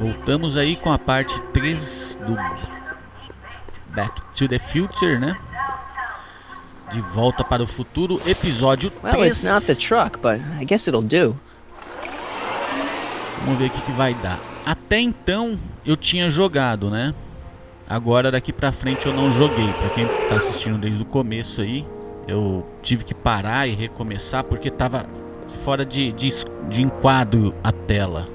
Voltamos aí com a parte 3 do Back to the Future, né? De volta para o futuro, episódio 3. Well, it's not the truck, but I guess it'll do. Vamos ver o que vai dar. Até então eu tinha jogado, né? Agora daqui pra frente eu não joguei. Pra quem tá assistindo desde o começo aí, eu tive que parar e recomeçar porque tava fora de enquadro a tela.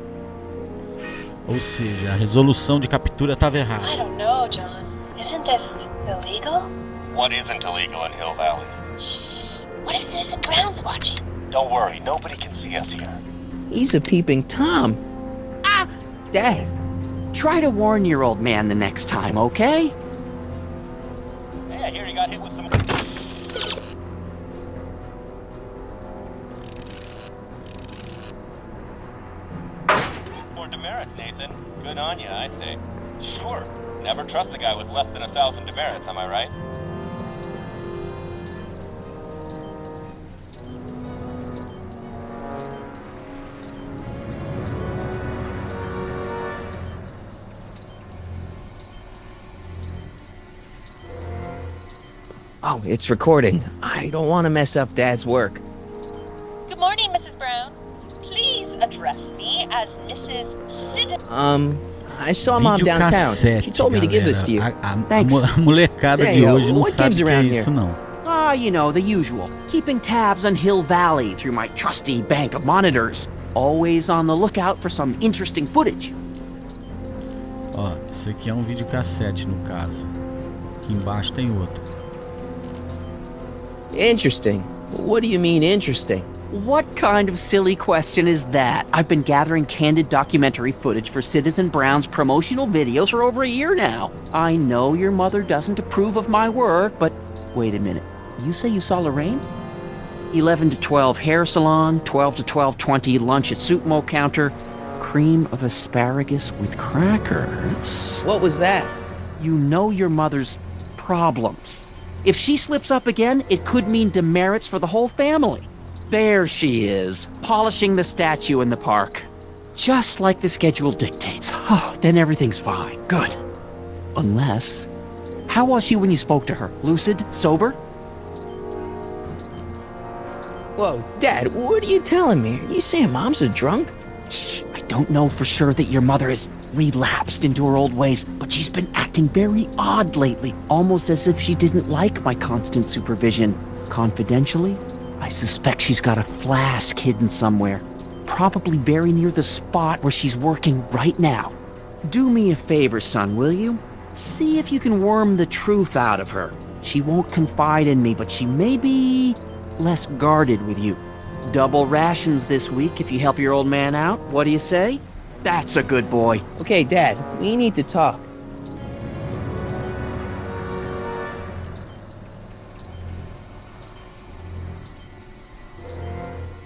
Ou seja, a resolução de captura estava errada. I don't know, John. Isn't this illegal? What isn't illegal in Hill Valley? What if Citizen Brown's watching? Don't worry, nobody can see us here. He's a peeping Tom. Ah! Dad, Try to warn your old man the next time, okay? Hey, I hear you got hit with some... More demerits, Nathan. Good on you, I say. Sure. Never trust a guy with less than 1,000 demerits, am I right? oh, it's recording. I don't want to mess up Dad's work. Good morning, Mrs. Brown. Please address me as Mrs. Citizen. I saw Mom downtown. She told me to give this to you. Thanks. A molecada Say, de hoje não what sabe gives o que é around isso, here? não. Ah, you know, the usual. Keeping tabs on Hill Valley through my trusty bank of monitors. Always on the lookout for some interesting footage. Ó, esse aqui é um videocassete no caso. Aqui embaixo tem outro. Interesting. What do you mean interesting? What kind of silly question is that? I've been gathering candid documentary footage for Citizen Brown's promotional videos for over a year now. I know your mother doesn't approve of my work, but wait a minute. You say you saw Lorraine? 11 to 12 hair salon, 12 to 12:20 lunch at Suitmo counter, cream of asparagus with crackers. What was that? You know your mother's problems. If she slips up again, it could mean demerits for the whole family. There she is, polishing the statue in the park. Just like the schedule dictates. Oh, then everything's fine. Good. Unless... How was she when you spoke to her? Lucid? Sober? Whoa, Dad, what are you telling me? Are you saying Mom's a drunk? Shh, I don't know for sure that your mother has relapsed into her old ways, but she's been acting very odd lately, almost as if she didn't like my constant supervision. Confidentially, I suspect she's got a flask hidden somewhere, probably very near the spot where she's working right now. Do me a favor, son, will you? See if you can worm the truth out of her. She won't confide in me, but she may be less guarded with you. Double rations this week if you help your old man out. What do you say? That's a good boy. Okay, Dad, we need to talk.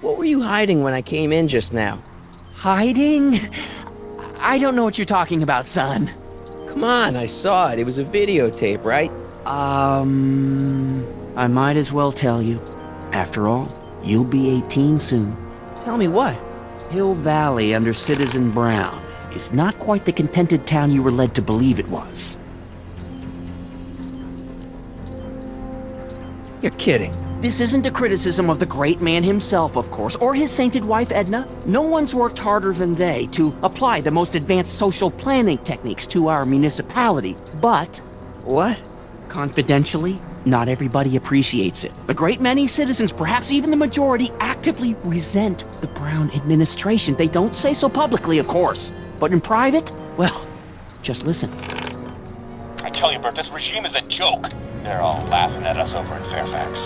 What were you hiding when I came in just now? Hiding? I don't know what you're talking about, son. Come on, I saw it. It was a videotape, right? I might as well tell you. After all, you'll be 18 soon. Tell me what? Hill Valley under Citizen Brown is not quite the contented town you were led to believe it was. You're kidding. This isn't a criticism of the great man himself, of course, or his sainted wife, Edna. No one's worked harder than they to apply the most advanced social planning techniques to our municipality. But, What? confidentially, not everybody appreciates it. A great many citizens, perhaps even the majority, actively resent the Brown administration. They don't say so publicly, of course. But in private, well, just listen. I tell you, Bert, this regime is a joke. They're all laughing at us over in Fairfax.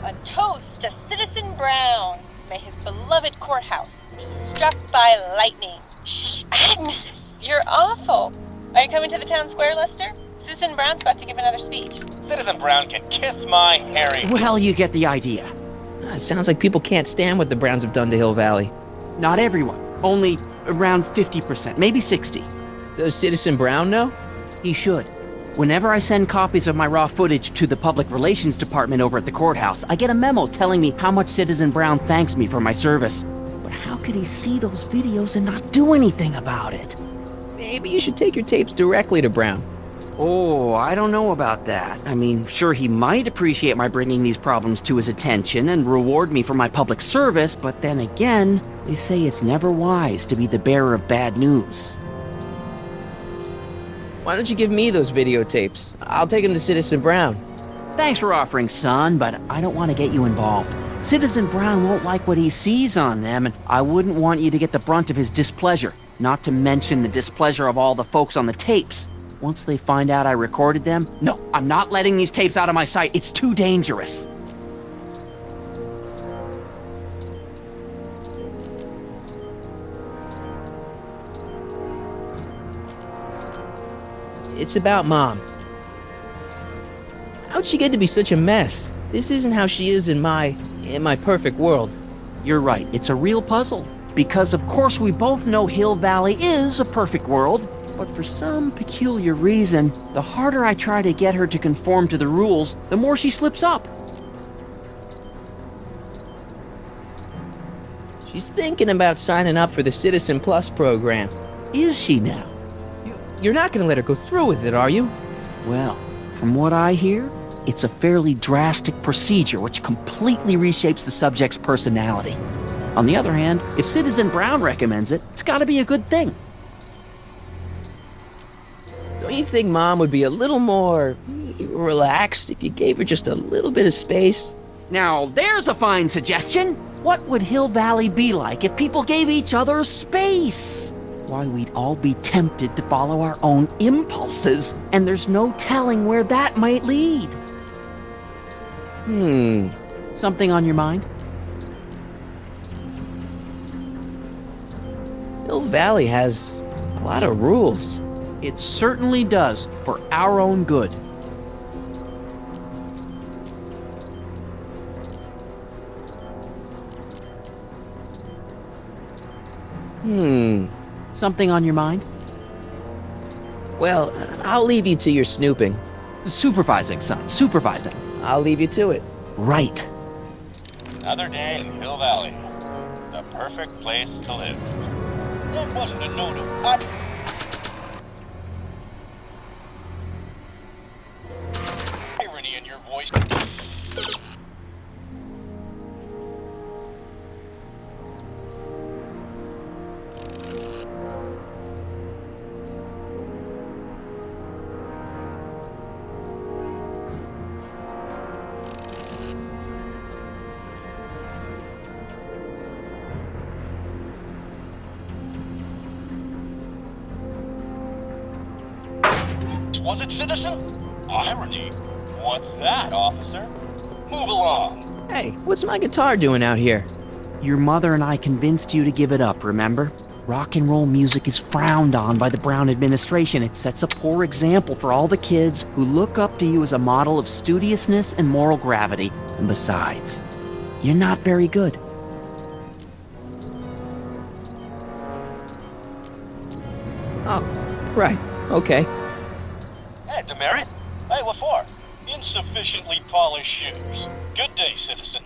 A toast to Citizen Brown. May his beloved courthouse be struck by lightning. Shh, Agnes, you're awful. Are you coming to the town square, Lester? Citizen Brown's about to give another speech. Citizen Brown can kiss my hairy... Well, you get the idea. It sounds like people can't stand what the Browns have done to Hill Valley. Not everyone. Only around 50%, maybe 60. Does Citizen Brown know? He should. Whenever I send copies of my raw footage to the Public Relations Department over at the courthouse, I get a memo telling me how much Citizen Brown thanks me for my service. But how could he see those videos and not do anything about it? Maybe you should take your tapes directly to Brown. Oh, I don't know about that. I mean, sure, he might appreciate my bringing these problems to his attention and reward me for my public service, but then again, they say it's never wise to be the bearer of bad news. Why don't you give me those videotapes? I'll take them to Citizen Brown. Thanks for offering, son, but I don't want to get you involved. Citizen Brown won't like what he sees on them, and I wouldn't want you to get the brunt of his displeasure, not to mention the displeasure of all the folks on the tapes. Once they find out I recorded them, no, I'm not letting these tapes out of my sight. It's too dangerous. It's about Mom. How'd she get to be such a mess? This isn't how she is in my perfect world. You're right, it's a real puzzle. Because of course we both know Hill Valley is a perfect world, but for some peculiar reason, the harder I try to get her to conform to the rules, the more she slips up. She's thinking about signing up for the Citizen Plus program. Is she now? You're not gonna let her go through with it, are you? Well, from what I hear, it's a fairly drastic procedure which completely reshapes the subject's personality. On the other hand, if Citizen Brown recommends it, it's gotta be a good thing. Don't you think Mom would be a little more relaxed if you gave her just a little bit of space? Now, there's a fine suggestion. What would Hill Valley be like if people gave each other space? Why, we'd all be tempted to follow our own impulses, and there's no telling where that might lead. Something on your mind? Hill Valley has a lot of rules. It certainly does, for our own good. Something on your mind? Well, I'll leave you to your snooping. Supervising, son, supervising. I'll leave you to it. Right. Another day in Hill Valley. The perfect place to live. That wasn't a note of irony in your voice. Was it, citizen? Irony. What's that, officer? Move along. Hey, what's my guitar doing out here? Your mother and I convinced you to give it up, remember? Rock and roll music is frowned on by the Brown administration. It sets a poor example for all the kids who look up to you as a model of studiousness and moral gravity. And besides, you're not very good. Oh, right. Okay. Hey, Demerit. Hey, what for? Insufficiently polished shoes. Good day, citizen.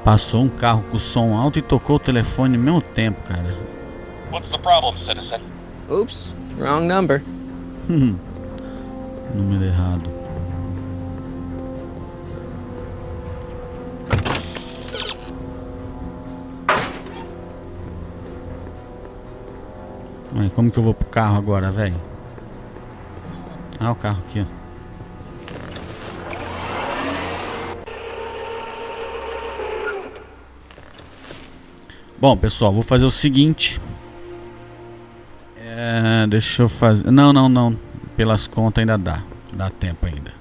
Passou um carro com som alto e tocou o telefone ao mesmo tempo, cara. What's the problem, citizen? Oops, wrong number. Número errado. Mas como que eu vou pro carro agora, velho? Ah, o carro aqui, ó. Bom, pessoal, vou fazer o seguinte. Deixa eu fazer... Não. Pelas contas ainda dá. Dá tempo ainda.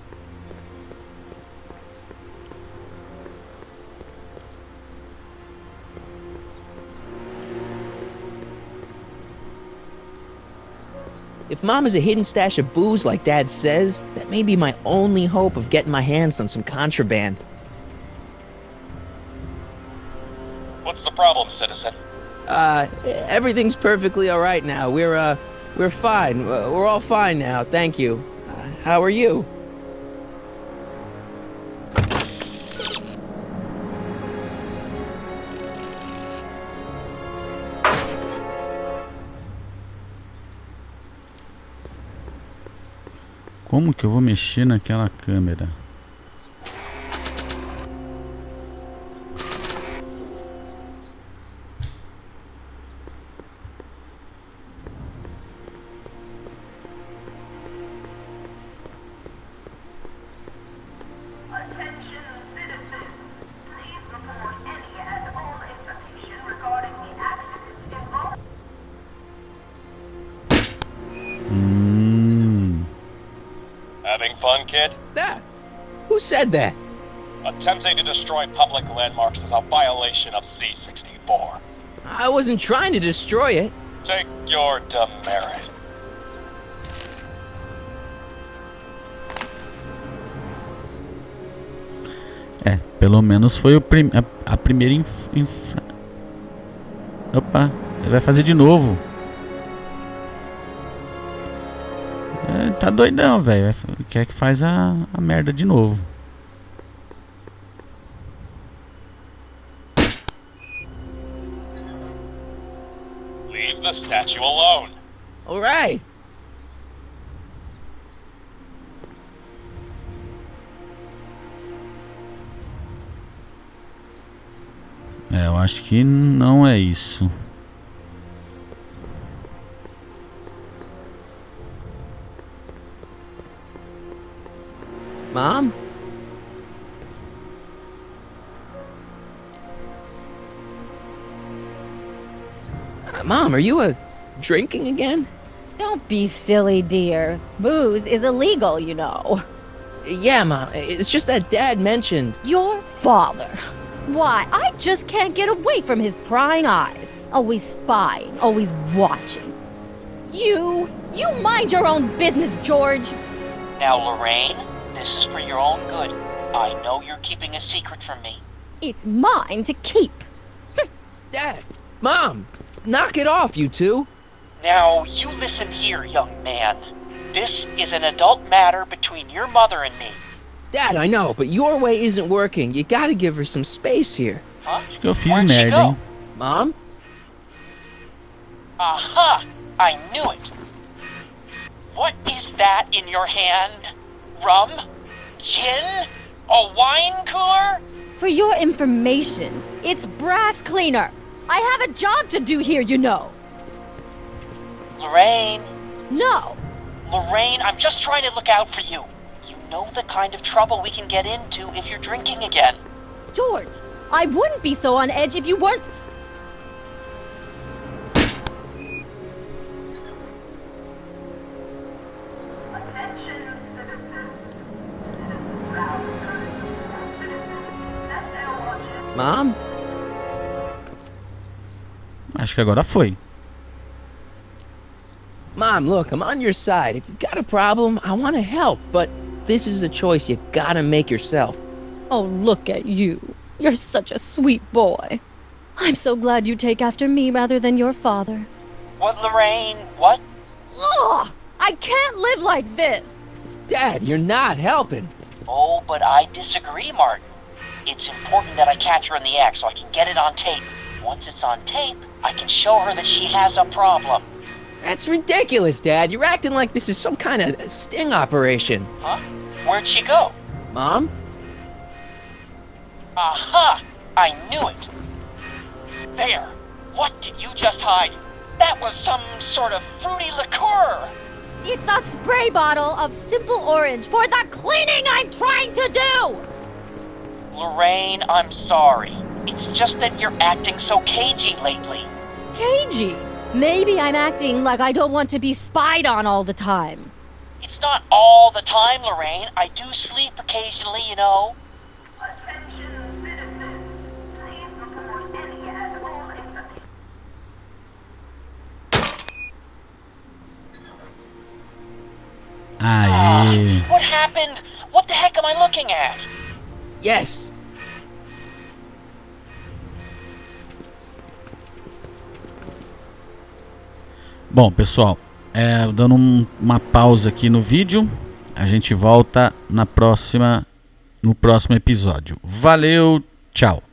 If Mom is a hidden stash of booze like Dad says, that may be my only hope of getting my hands on some contraband. What's the problem, citizen? Everything's perfectly alright now. We're We're fine. We're all fine now, thank you. How are you? Como que eu vou mexer naquela câmera? Having fun, kid? That? Who said that? Attempting to destroy public landmarks is a violation of C-64. I wasn't trying to destroy it. Take your demerit. Pelo menos foi a primeira Opa, ele vai fazer de novo. Tá doidão, velho. Quer que faz a merda de novo. Leave the statue alone. All right. Eu acho que não é isso. Mom? Mom, are you drinking again? Don't be silly, dear. Booze is illegal, you know. Yeah, Mom. It's just that Dad mentioned... Your father. Why, I just can't get away from his prying eyes. Always spying, always watching. You mind your own business, George. Now, Lorraine, this is for your own good. I know you're keeping a secret from me. It's mine to keep. Dad! Mom! Knock it off, you two! Now, you listen here, young man. This is an adult matter between your mother and me. Dad, I know, but your way isn't working. You gotta give her some space here. Huh? Acho que eu fiz Where'd she merda, go? hein? Mom? Aha! I knew it. What is that in your hand? Rum? Gin? A wine cooler? For your information, it's brass cleaner. I have a job to do here, you know. Lorraine. No. Lorraine, I'm just trying to look out for you. You know the kind of trouble we can get into if you're drinking again. George, I wouldn't be so on edge if you weren't... Mom? Acho que agora foi. Mom, look, I'm on your side. If you've got a problem, I want to help, but this is a choice you gotta make yourself. Oh, look at you. You're such a sweet boy. I'm so glad you take after me rather than your father. What, Lorraine? What? Ugh! I can't live like this! Dad, you're not helping. Oh, but I disagree, Martin. It's important that I catch her in the act so I can get it on tape. Once it's on tape, I can show her that she has a problem. That's ridiculous, Dad. You're acting like this is some kind of sting operation. Huh? Where'd she go? Mom? Aha! I knew it. There. What did you just hide? That was some sort of fruity liqueur. It's a spray bottle of simple orange for the cleaning I'm trying to do! Lorraine, I'm sorry. It's just that you're acting so cagey lately. Cagey? Maybe I'm acting like I don't want to be spied on all the time. It's not all the time, Lorraine. I do sleep occasionally, you know. Aê! What happened? What the heck am I looking at? Yes. Bom, pessoal, Dando uma pausa aqui no vídeo. A gente volta no próximo episódio. Valeu, tchau.